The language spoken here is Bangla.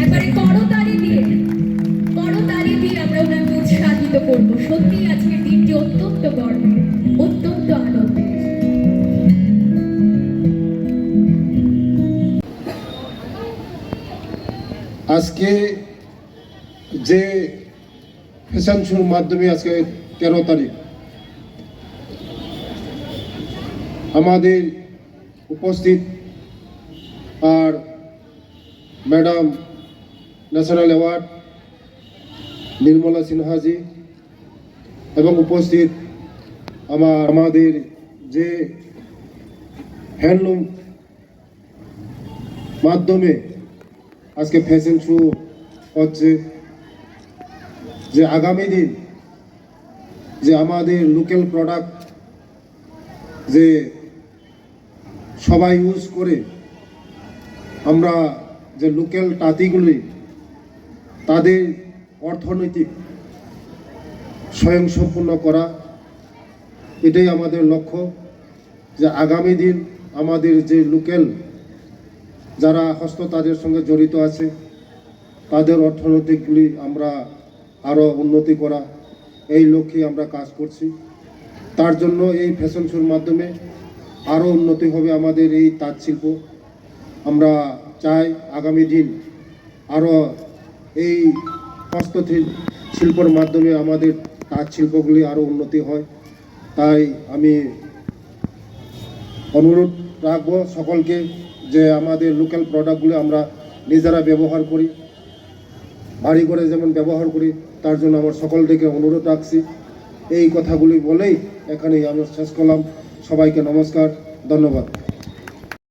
একবারে করতালি দিয়ে আমরা ওনাকে উৎসাহিত করবো। সত্যি আজকের দিনটি অত্যন্ত গর্বের, অত্যন্ত আনন্দের। আজকে যে ফ্যাশন শোর মাধ্যমে আজকে 13 তারিখ আমাদের উপস্থিত আর ম্যাডাম ন্যাশনাল অ্যাওয়ার্ড নির্মলা সিনহাজি এবং উপস্থিত আমাদের যে হ্যান্ডলুম মাধ্যমে আজকে ফ্যাশন শো হচ্ছে, যে আগামী দিন যে আমাদের লোকাল প্রোডাক্ট যে সবাই ইউজ করে আমরা যে লোকাল তাঁতিগুলি তাদের অর্থনৈতিক স্বয়ংসম্পূর্ণ করা, এটাই আমাদের লক্ষ্য। যে আগামী দিন আমাদের যে লোকাল যারা হস্ততাঁতের সঙ্গে জড়িত আছে তাদের অর্থনৈতিকগুলি আমরা আরও উন্নতি করা, এই লক্ষ্যে আমরা কাজ করছি। তার জন্য এই ফ্যাশন শোর মাধ্যমে আরও উন্নতি হবে আমাদের এই তাঁত শিল্প। আমরা চাই আগামী দিন আরও এই হস্ত শিল্পর মাধ্যমে আমাদের তাঁত শিল্পগুলি আরও উন্নতি হয়। তাই আমি অনুরোধ রাখবো সকলকে যে আমাদের লোকাল প্রোডাক্টগুলো আমরা নিজেরা ব্যবহার করি, বাড়ি করে যেমন ব্যবহার করি, তার জন্য আমার সকল থেকে অনুরোধ রাখছি। এই কথাগুলি বলেই এখানেই আমি শেষ করলাম। সবাইকে নমস্কার, ধন্যবাদ।